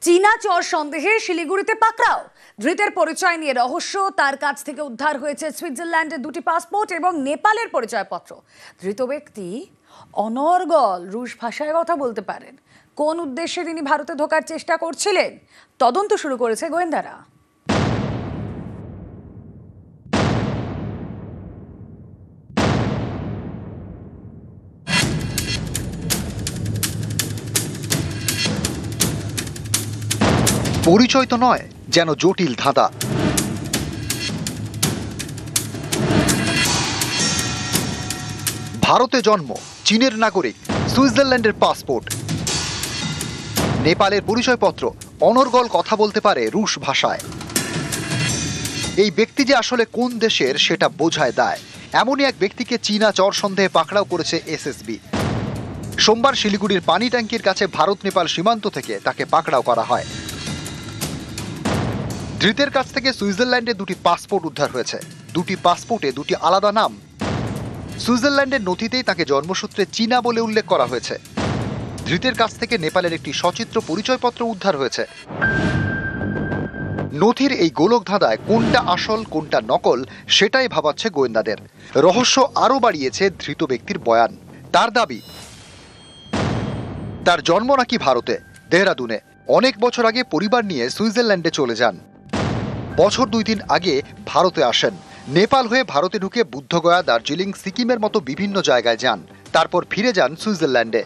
চীনা চর সন্দেহে শিলিগুড়িতে পাকড়াও। ধৃতের পরিচয় নিয়ে রহস্য। তার কাছ থেকে উদ্ধার হয়েছে সুইজারল্যান্ডের দুটি পাসপোর্ট এবং নেপালের পরিচয়পত্র। ধৃত ব্যক্তি অনর্গল রুশ ভাষায় কথা বলতে পারেন। কোন উদ্দেশ্যে তিনি ভারতে ঢোকার চেষ্টা করছিলেন তদন্ত শুরু করেছে গোয়েন্দারা। পরিচয় তো নয়, যেন জটিল ধাঁধা। ভারতে জন্ম, চীনের নাগরিক, সুইজারল্যান্ডের পাসপোর্ট, নেপালের পরিচয়পত্র, অনর্গল কথা বলতে পারে রুশ ভাষায়। এই ব্যক্তি যে আসলে কোন দেশের সেটা বোঝায় দায়। এমনই এক ব্যক্তিকে চীনা চর সন্দেহে পাকড়াও করেছে এসএসবি। সোমবার শিলিগুড়ির পানি ট্যাঙ্কির কাছে ভারত নেপাল সীমান্ত থেকে তাকে পাকড়াও করা হয়। ধৃতের কাছ থেকে সুইজারল্যান্ডে দুটি পাসপোর্ট উদ্ধার হয়েছে। দুটি পাসপোর্টে দুটি আলাদা নাম। সুইজারল্যান্ডের নথিতেই তাকে জন্মসূত্রে চীনা বলে উল্লেখ করা হয়েছে। ধৃতের কাছ থেকে নেপালের একটি সচিত্র পরিচয়পত্র উদ্ধার হয়েছে। নথির এই গোলক ধাঁধায় কোনটা আসল কোনটা নকল সেটাই ভাবাচ্ছে গোয়েন্দাদের। রহস্য আরও বাড়িয়েছে ধৃত ব্যক্তির বয়ান। তার দাবি, তার জন্ম নাকি ভারতে, দেহরাদুনে। অনেক বছর আগে পরিবার নিয়ে সুইজারল্যান্ডে চলে যান। বছর 2-3 আগে ভারতে আসেন। নেপাল হয়ে ভারতে ঢুকে বুদ্ধগয়া, দার্জিলিং, সিকিমের মতো বিভিন্ন জায়গায় যান। তারপর ফিরে যান সুইজারল্যান্ডে।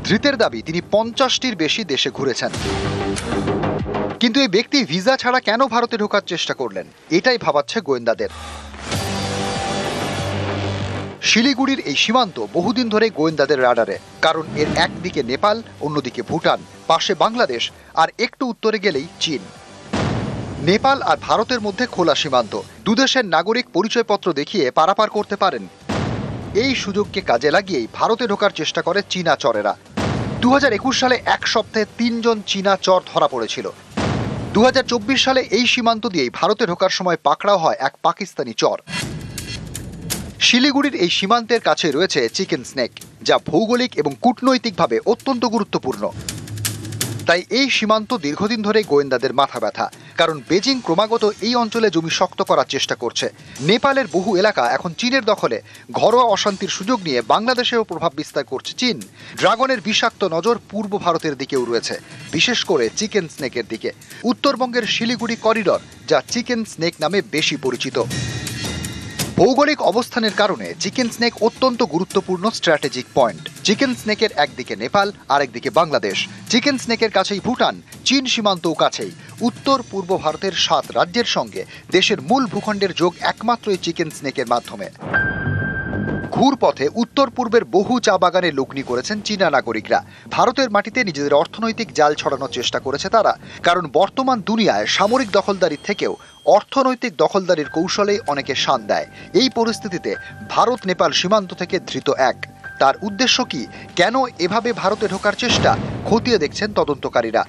ধৃতের দাবি তিনি 50টির বেশি দেশে ঘুরেছেন। কিন্তু এই ব্যক্তি ভিসা ছাড়া কেন ভারতে ঢোকার চেষ্টা করলেন, এটাই ভাবাচ্ছে গোয়েন্দাদের। শিলিগুড়ির এই সীমান্ত বহুদিন ধরে গোয়েন্দাদের রাডারে। কারণ এর একদিকে নেপাল, অন্যদিকে ভুটান, পাশে বাংলাদেশ, আর একটু উত্তরে গেলেই চীন। নেপাল আর ভারতের মধ্যে খোলা সীমান্ত। দুদেশের নাগরিক পরিচয়পত্র দেখিয়ে পারাপার করতে পারেন। এই সুযোগকে কাজে লাগিয়েই ভারতে ঢোকার চেষ্টা করে চীনা চরেরা। 2021 সালে এক সপ্তাহে 3 জন চীনা চর ধরা পড়েছিল। 2024 সালে এই সীমান্ত দিয়েই ভারতে ঢোকার সময় পাকড়াও হয় এক পাকিস্তানি চর। শিলিগুড়ির এই সীমান্তের কাছে রয়েছে চিকেন স্নেক, যা ভৌগোলিক এবং কূটনৈতিকভাবে অত্যন্ত গুরুত্বপূর্ণ। তাই এই সীমান্ত দীর্ঘদিন ধরে গোয়েন্দাদের মাথা ব্যথা। কারণ বেজিং ক্রমাগত এই অঞ্চলে জমি শক্ত করার চেষ্টা করছে। নেপালের বহু এলাকা এখন চীনের দখলে। ঘরোয়া অশান্তির সুযোগ নিয়ে বাংলাদেশেও প্রভাব বিস্তার করছে চীন। ড্রাগনের বিষাক্ত নজর পূর্ব ভারতের দিকেও রয়েছে, বিশেষ করে চিকেন স্নেকের দিকে। উত্তরবঙ্গের শিলিগুড়ি করিডর, যা চিকেন স্নেক নামে বেশি পরিচিত। ভৌগোলিক অবস্থানের কারণে চিকেন স্নেক অত্যন্ত গুরুত্বপূর্ণ স্ট্র্যাটেজিক পয়েন্ট। চিকেন স্নেকের একদিকে নেপাল, আরেকদিকে বাংলাদেশ। চিকেন স্নেকের কাছেই ভুটান, চীন সীমান্তও কাছেই। উত্তর পূর্ব ভারতের 7 রাজ্যের সঙ্গে দেশের মূল ভূখণ্ডের যোগ একমাত্র এই চিকেন স্নেকের মাধ্যমে। ঘুরপথে উত্তর পূর্বের বহু চা বাগানে লগ্নি করেছেন চীনা নাগরিকরা। ভারতের মাটিতে নিজেদের অর্থনৈতিক জাল ছড়ানোর চেষ্টা করেছে তারা। কারণ বর্তমান দুনিয়ায় সামরিক দখলদারির থেকেও অর্থনৈতিক দখলদারির কৌশলেই অনেকে শান দেয়। এই পরিস্থিতিতে ভারত নেপাল সীমান্ত থেকে ধৃত এক। তার উদ্দেশ্য কি, কেন এভাবে ভারতে ঢোকার চেষ্টা, খতিয়ে দেখছেন তদন্তকারীরা।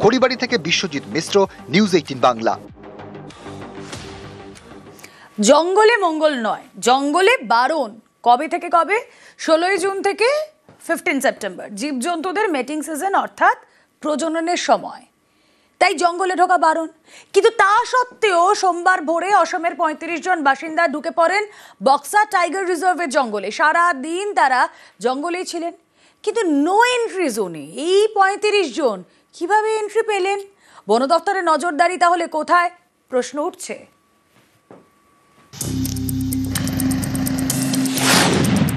খড়িবাড়ি থেকে বিশ্বজিৎ মিশ্র, নিউজ 18 বাংলা। জঙ্গলে মঙ্গল নয়, জঙ্গলে বারণ। কবে থেকে কবে? 16 জুন থেকে 15 সেপ্টেম্বর। জীবজন্তুদের মেটিং সিজন, অর্থাৎ প্রজননের সময়। তাই জঙ্গলে ঢোকা বারণ। কিন্তু তা সত্ত্বেও সোমবার ভোরে অসমের 35 জন বাসিন্দা ঢুকে পড়েন বক্সা টাইগার রিজার্ভের জঙ্গলে। সারা দিন তারা জঙ্গলেই ছিলেন, কিন্তু নো এন্ট্রি জোনে এই 35 জন কিভাবে এন্ট্রি পেলেন? বন দপ্তরের নজরদারি তাহলে কোথায়, প্রশ্ন উঠছে।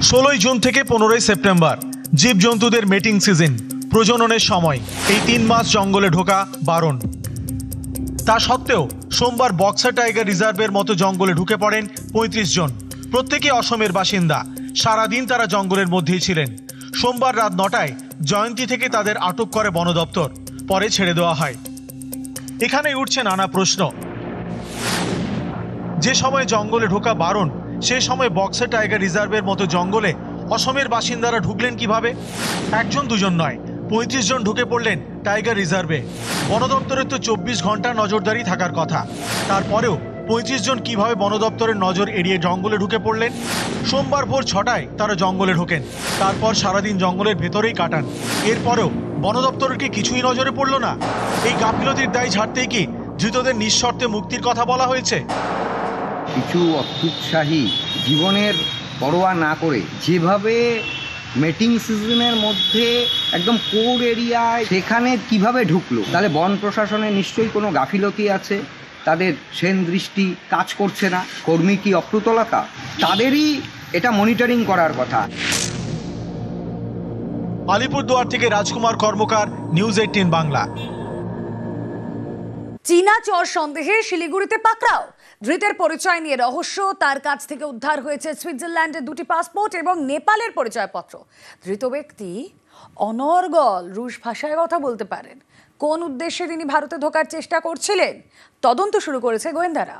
16 জুন থেকে 15 সেপ্টেম্বর জীবজন্তুদের মিটিং সিজন, প্রজননের সময়। এই 3 মাস জঙ্গলে ঢোকা বারণ। তা সত্ত্বেও সোমবার বক্সা টাইগার রিজার্ভের মতো জঙ্গলে ঢুকে পড়েন 35 জন। প্রত্যেকে অসমের বাসিন্দা। সারাদিন তারা জঙ্গলের মধ্যেই ছিলেন। সোমবার রাত 9টায় জয়ন্তী থেকে তাদের আটক করে বন দপ্তর, পরে ছেড়ে দেওয়া হয়। এখানেই উঠছে নানা প্রশ্ন। যে সময় জঙ্গলে ঢোকা বারণ, সে সময় বক্সা টাইগার রিজার্ভের মতো জঙ্গলে অসমের বাসিন্দারা ঢুকলেন কিভাবে? 1 জন 2 জন নয়, 35 জন ঢুকে পড়লেন টাইগার রিজার্ভে। বন দপ্তরের তো 24 ঘন্টা নজরদারি থাকার কথা। তারপরেও 35 জন কিভাবে বন দপ্তরের নজর এড়িয়ে জঙ্গলে ঢুকে পড়লেন। সোমবার ভোর 6টায় তারা জঙ্গলে ঢোকেন, তারপর সারাদিন জঙ্গলের ভেতরেই কাটান। এরপরেও বন দপ্তরের কি কিছুই নজরে পড়ল না? এই গাফিলতির দায় ঝাড়তেই কি ধৃতদের নিঃশর্তে মুক্তির কথা বলা হয়েছে? কিছু অত্যুৎসাহী জীবনের পরোয়া না করে যেভাবে মেটিং সিজনের মধ্যে একদম কোর এরিয়ায় সেখানে কিভাবে ঢুকলো, তাহলে বন প্রশাসনের নিশ্চয়ই কোনো গাফিলতি আছে, তাদের সেন দৃষ্টি কাজ করছে না, কর্মী কি অপ্রতুলতা, তাদেরই এটা মনিটরিং করার কথা। আলিপুরদুয়ার থেকে রাজকুমার কর্মকার, নিউজ 18 বাংলা। চীনা চর সন্দেহে শিলিগুড়িতে পাকড়াও, ধৃতের পরিচয় নিয়ে রহস্য। তার কাছ থেকে উদ্ধার হয়েছে সুইজারল্যান্ডের 2টি পাসপোর্ট এবং নেপালের পরিচয়পত্র। ধৃত ব্যক্তি অনর্গল রুশ ভাষায় কথা বলতে পারেন। কোন উদ্দেশ্যে তিনি ভারতে ঢোকার চেষ্টা করছিলেন, তদন্ত শুরু করেছে গোয়েন্দারা।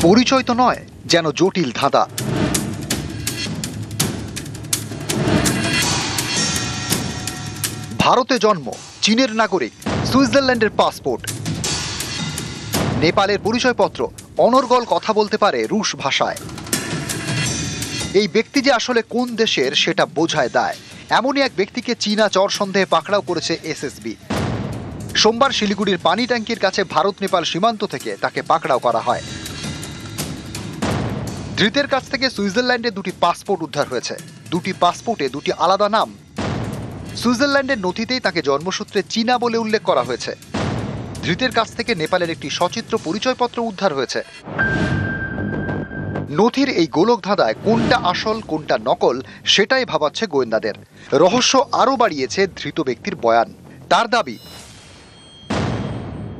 পরিচয় তো নয়, যেন জটিল ধাঁধা। ভারতে জন্ম, চীনের নাগরিক, সুইজারল্যান্ডের পাসপোর্ট, নেপালের পরিচয়পত্র, অনর্গল কথা বলতে পারে রুশ ভাষায়। এই ব্যক্তি যে আসলে কোন দেশের সেটা বোঝায় দায়। এমনই এক ব্যক্তিকে চীনা চর সন্দেহে পাকড়াও করেছে এসএসবি। সোমবার শিলিগুড়ির পানি ট্যাঙ্কির কাছে ভারত নেপাল সীমান্ত থেকে তাকে পাকড়াও করা হয়। ধৃতের কাছ থেকে সুইজারল্যান্ডে 2টি পাসপোর্ট উদ্ধার হয়েছে। 2টি পাসপোর্টে 2টি আলাদা নাম। সুইজারল্যান্ডের নথিতেই তাকে জন্মসূত্রে চীনা বলে উল্লেখ করা হয়েছে। ধৃতের কাছ থেকে নেপালের একটি সচিত্র পরিচয়পত্র উদ্ধার হয়েছে। নথির এই গোলক ধাঁধায় কোনটা আসল কোনটা নকল সেটাই ভাবাচ্ছে গোয়েন্দাদের। রহস্য আরও বাড়িয়েছে ধৃত ব্যক্তির বয়ান। তার দাবি,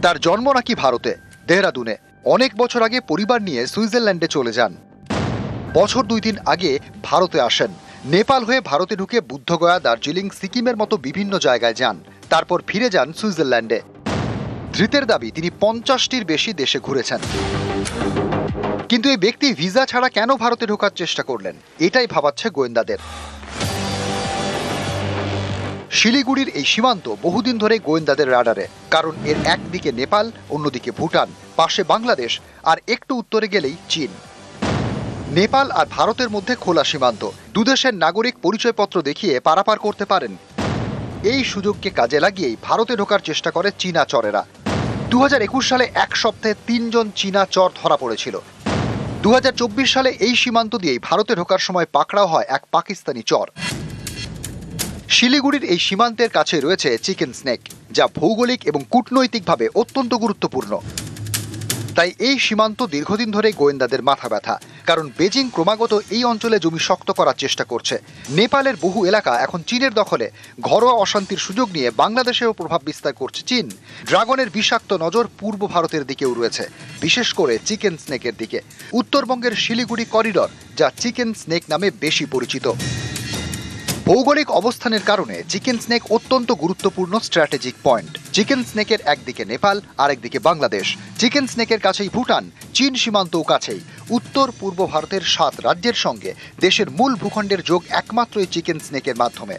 তার জন্ম নাকি ভারতে, দেহরাদুনে। অনেক বছর আগে পরিবার নিয়ে সুইজারল্যান্ডে চলে যান। বছর 2-3 আগে ভারতে আসেন। নেপাল হয়ে ভারতে ঢুকে বুদ্ধগয়া, দার্জিলিং, সিকিমের মতো বিভিন্ন জায়গায় যান। তারপর ফিরে যান সুইজারল্যান্ডে। ধৃতের দাবি তিনি 50টির বেশি দেশে ঘুরেছেন। কিন্তু এই ব্যক্তি ভিসা ছাড়া কেন ভারতে ঢোকার চেষ্টা করলেন, এটাই ভাবাচ্ছে গোয়েন্দাদের। শিলিগুড়ির এই সীমান্ত বহুদিন ধরে গোয়েন্দাদের রাডারে, কারণ এর একদিকে নেপাল, অন্যদিকে ভুটান, পাশে বাংলাদেশ, আর একটু উত্তরে গেলেই চীন। নেপাল আর ভারতের মধ্যে খোলা সীমান্ত, দুদেশের নাগরিক পরিচয়পত্র দেখিয়ে পারাপার করতে পারেন। এই সুযোগকে কাজে লাগিয়েই ভারতে ঢোকার চেষ্টা করে চীনা চরেরা। 2021 সালে এক সপ্তাহে 3 জন চীনা চর ধরা পড়েছিল। 2024 সালে এই সীমান্ত দিয়েই ভারতে ঢোকার সময় পাকড়াও হয় এক পাকিস্তানি চর। শিলিগুড়ির এই সীমান্তের কাছে রয়েছে চিকেন স্নেক, যা ভৌগোলিক এবং কূটনৈতিকভাবে অত্যন্ত গুরুত্বপূর্ণ। তাই এই সীমান্ত দীর্ঘদিন ধরে গোয়েন্দাদের মাথা ব্যথা, কারণ বেজিং ক্রমাগত এই অঞ্চলে জমি শক্ত করার চেষ্টা করছে। নেপালের বহু এলাকা এখন চীনের দখলে। ঘরোয়া অশান্তির সুযোগ নিয়ে বাংলাদেশেও প্রভাব বিস্তার করছে চীন। ড্রাগনের বিষাক্ত নজর পূর্ব ভারতের দিকেও রয়েছে, বিশেষ করে চিকেন স্নেকের দিকে। উত্তরবঙ্গের শিলিগুড়ি করিডর, যা চিকেন স্নেক নামে বেশি পরিচিত। ভৌগোলিক অবস্থানের কারণে চিকেন স্নেক অত্যন্ত গুরুত্বপূর্ণ স্ট্র্যাটেজিক পয়েন্ট। চিকেন স্নেকের একদিকে নেপাল, আরেকদিকে বাংলাদেশ। চিকেন স্নেকের কাছেই ভুটান, চীন সীমান্তও কাছেই। উত্তর পূর্ব ভারতের 7 রাজ্যের সঙ্গে দেশের মূল ভূখণ্ডের যোগ একমাত্র এই চিকেন স্নেকের মাধ্যমে।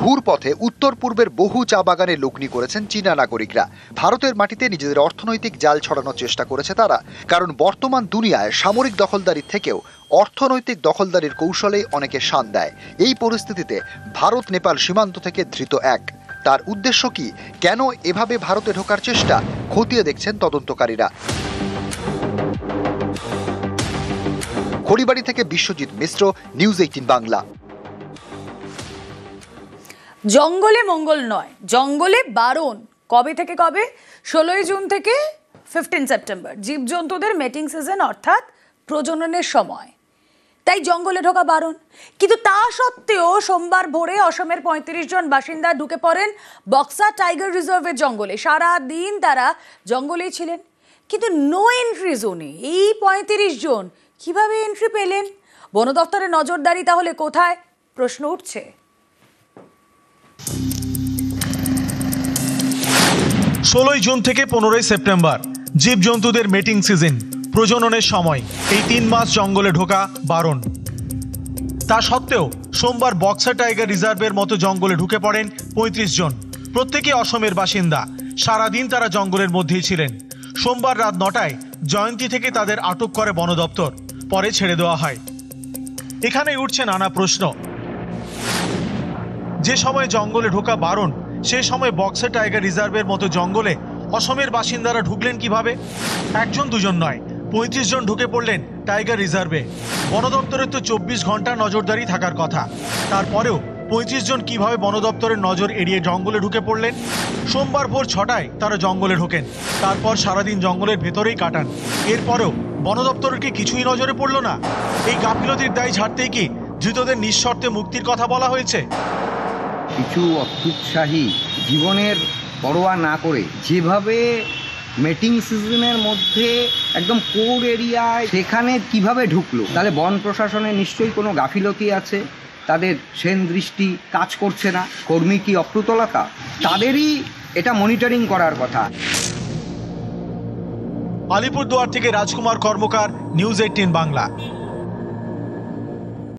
ঘুরপথে উত্তর পূর্বের বহু চা বাগানে লগ্নি করেছেন চীনা নাগরিকরা। ভারতের মাটিতে নিজেদের অর্থনৈতিক জাল ছড়ানোর চেষ্টা করেছে তারা, কারণ বর্তমান দুনিয়ায় সামরিক দখলদারির থেকেও অর্থনৈতিক দখলদারির কৌশলেই অনেকে শান দেয়। এই পরিস্থিতিতে ভারত নেপাল সীমান্ত থেকে ধৃত এক, তার উদ্দেশ্য কি, কেন এভাবে ভারতে ঢোকার চেষ্টা, খতিয়ে দেখছেন তদন্তকারীরা। খড়িবাড়ি থেকে বিশ্বজিৎ মিশ্র, নিউজ 18 বাংলা। জঙ্গলে মঙ্গল নয়, জঙ্গলে বারণ। কবে থেকে কবে? 16 জুন থেকে 15 সেপ্টেম্বর। জীবজন্তুদের মেটিং সিজন অর্থাৎ প্রজননের সময়, তাই জঙ্গলে ঢোকা বারণ। কিন্তু তা সত্ত্বেও সোমবার ভোরে অসমের 35 জন বাসিন্দা ঢুকে পড়েন বক্সা টাইগার রিজার্ভের জঙ্গলে। সারা দিন তারা জঙ্গলেই ছিলেন, কিন্তু নো এন্ট্রি জোনে এই 35 জন কিভাবে এন্ট্রি পেলেন? বন দপ্তরের নজরদারি তাহলে কোথায়, প্রশ্ন উঠছে। 16 জুন থেকে 15 সেপ্টেম্বর জীবজন্তুদের মেটিং সিজন। প্রজননের সময় এই 3 মাস জঙ্গলে ঢোকা বারণ। তা সত্ত্বেও সোমবার বক্সা টাইগার রিজার্ভের মতো জঙ্গলে ঢুকে পড়েন 35 জন। প্রত্যেকে অসমের বাসিন্দা। সারাদিন তারা জঙ্গলের মধ্যেই ছিলেন। সোমবার রাত 9টায় জয়ন্তী থেকে তাদের আটক করে বন দপ্তর, পরে ছেড়ে দেওয়া হয়। এখানেই উঠছে নানা প্রশ্ন। যে সময় জঙ্গলে ঢোকা বারণ, সে সময় বক্সা টাইগার রিজার্ভের মতো জঙ্গলে অসমের বাসিন্দারা ঢুকলেন কিভাবে? একজন দুজন নয়, 35 জন ঢুকে পড়লেন টাইগার রিজার্ভে। বন দপ্তরের তো 24 ঘন্টা নজরদারি থাকার কথা। তারপরেও 35 জন কিভাবে বন দপ্তরের নজর এড়িয়ে জঙ্গলে ঢুকে পড়লেন? সোমবার ভোর 6টায় তারা জঙ্গলে ঢোকেন। তারপর সারাদিন জঙ্গলের ভেতরেই কাটান। এরপরেও বন দপ্তরের কি কিছুই নজরে পড়ল না? এই গাফিলতির দায় ঝাড়তেই কি ধৃতদের নিঃশর্তে মুক্তির কথা বলা হয়েছে? কিছু অত্যুৎসাহী জীবনের পরোয়া না করে যেভাবে মেটিং সিজনের মধ্যে একদম কোর এরিয়ায় সেখানে কিভাবে ঢুকলো, তাহলে বন প্রশাসনের নিশ্চয়ই কোনো গাফিলতি আছে, তাদের সেন দৃষ্টি কাজ করছে না, কর্মী কি অপ্রতুলতা, তাদেরই এটা মনিটরিং করার কথা। আলিপুরদুয়ার থেকে রাজকুমার কর্মকার, নিউজ 18 বাংলা।